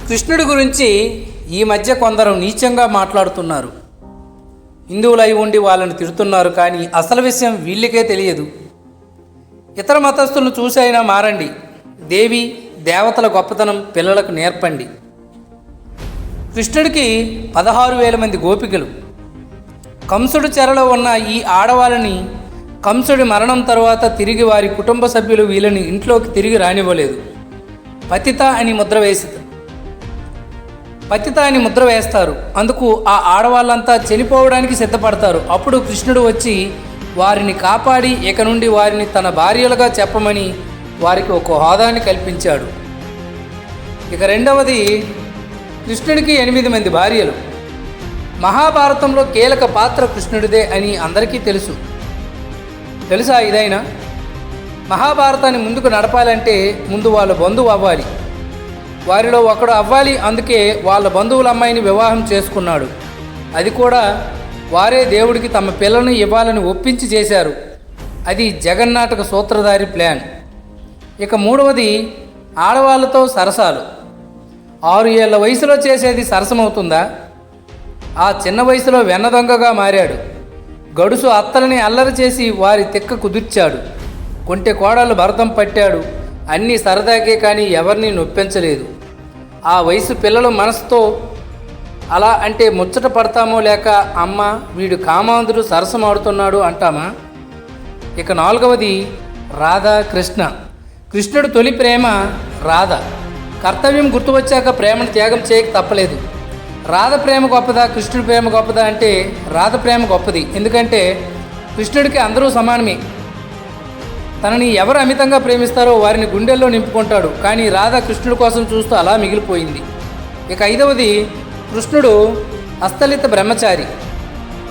కృష్ణుడి గురించి ఈ మధ్య కొందరు నీచంగా మాట్లాడుతున్నారు. హిందువులై ఉండి వాళ్ళని తిడుతున్నారు, కానీ అసలు విషయం వీళ్ళకే తెలియదు. ఇతర మతస్థులను చూసైనా మారండి. దేవి దేవతల గొప్పతనం పిల్లలకు నేర్పండి. కృష్ణుడికి 16,000 మంది గోపికలు. కంసుడి చెరలో ఉన్న ఈ ఆడవాళ్ళని కంసుడి మరణం తర్వాత తిరిగి వారి కుటుంబ సభ్యులు వీళ్ళని ఇంట్లోకి తిరిగి రానివ్వలేదు. పతిత అని ముద్ర వేస్తారు. అందుకు ఆ ఆడవాళ్ళంతా చనిపోవడానికి సిద్ధపడతారు. అప్పుడు కృష్ణుడు వచ్చి వారిని కాపాడి ఇక నుండి వారిని తన భార్యలుగా చెప్పమని వారికి ఒక హోదాని కల్పించాడు. ఇక రెండవది, కృష్ణుడికి 8 మంది భార్యలు. మహాభారతంలో కీలక పాత్ర కృష్ణుడిదే అని అందరికీ తెలుసా ఇదైనా? మహాభారతాన్ని ముందుకు నడపాలంటే ముందు వాళ్ళ బంధువు అవ్వాలి, వారిలో ఒకడు అవ్వాలి. అందుకే వాళ్ళ బంధువుల అమ్మాయిని వివాహం చేసుకున్నాడు. అది కూడా వారే దేవుడికి తమ పిల్లలను ఇవ్వాలని ఒప్పించి చేశారు. అది జగన్నాటక సూత్రధారి ప్లాన్. ఇక మూడవది, ఆడవాళ్ళతో సరసాలు. 6 ఏళ్ల వయసులో చేసేది సరసమవుతుందా? ఆ చిన్న వయసులో వెన్నదొంగగా మారాడు. గడుసు అత్తలని అల్లరి చేసి వారి తిక్క కుదిర్చాడు. కొంటె కోడలు భరతం పట్టాడు. అన్నీ సరదాకే కానీ ఎవరిని నొప్పించలేదు. ఆ వయసు పిల్లల మనసుతో అలా అంటే ముచ్చట పడతామో, లేక అమ్మ వీడు కామాంధుడు సరసమాడుతున్నాడు అంటామా? ఇక నాలుగవది, రాధా కృష్ణ. కృష్ణుడు తొలి ప్రేమ రాధ. కర్తవ్యం గుర్తువచ్చాక ప్రేమను త్యాగం చేయక తప్పలేదు. రాధ ప్రేమ గొప్పదా, కృష్ణుడి ప్రేమ గొప్పదా అంటే రాధ ప్రేమ గొప్పది. ఎందుకంటే కృష్ణుడికి అందరూ సమానమే. తనని ఎవరు అమితంగా ప్రేమిస్తారో వారిని గుండెల్లో నింపుకుంటాడు. కానీ రాధ కృష్ణుడి కోసం చూస్తూ అలా మిగిలిపోయింది. ఇక ఐదవది, కృష్ణుడు అస్థలిత బ్రహ్మచారి.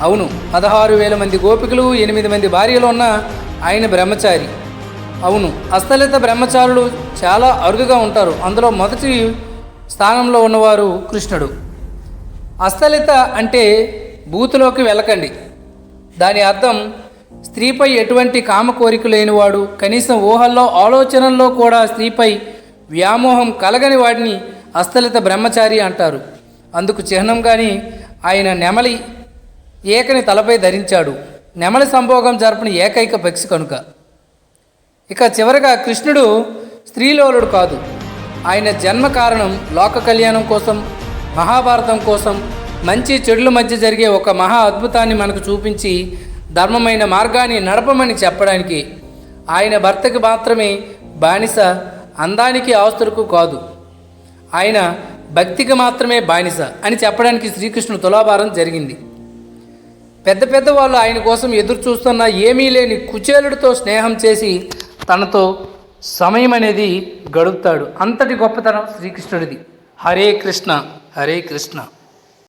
అవును, 16,000 మంది గోపికలు, 8 మంది భార్యలు ఉన్న ఆయన బ్రహ్మచారి. అవును, అస్థలిత బ్రహ్మచారులు చాలా అరుదుగా ఉంటారు. అందులో మొదటి స్థానంలో ఉన్నవారు కృష్ణుడు. అస్థలిత అంటే బూతులోకి వెళ్ళకండి. దాని అర్థం స్త్రీపై ఎటువంటి కామ కోరిక లేనివాడు, కనీసం ఊహల్లో ఆలోచనల్లో కూడా స్త్రీపై వ్యామోహం కలగని వాడిని అస్థలిత బ్రహ్మచారి అంటారు. అందుకు చిహ్నంగాని ఆయన నెమలి ఏకని తలపై ధరించాడు. నెమలి సంభోగం జరపని ఏకైక పక్షి కనుక. ఇక చివరగా, కృష్ణుడు స్త్రీలోలుడు కాదు. ఆయన జన్మ కారణం లోక కళ్యాణం కోసం, మహాభారతం కోసం, మంచి చెడుల మధ్య జరిగే ఒక మహా అద్భుతాన్ని మనకు చూపించి ధర్మమైన మార్గాన్ని నడపమని చెప్పడానికి. ఆయన భర్తకి మాత్రమే బానిస, అందానికి ఆస్తులకు కాదు. ఆయన భక్తికి మాత్రమే బానిస అని చెప్పడానికి శ్రీకృష్ణుడు తులాభారం జరిగింది. పెద్ద వాళ్ళు ఆయన కోసం ఎదురు చూస్తున్న ఏమీ లేని కుచేలుడితో స్నేహం చేసి తనతో సమయం అనేది గడుపుతాడు. అంతటి గొప్పతనం శ్రీకృష్ణుడిది. హరే కృష్ణ, హరే కృష్ణ.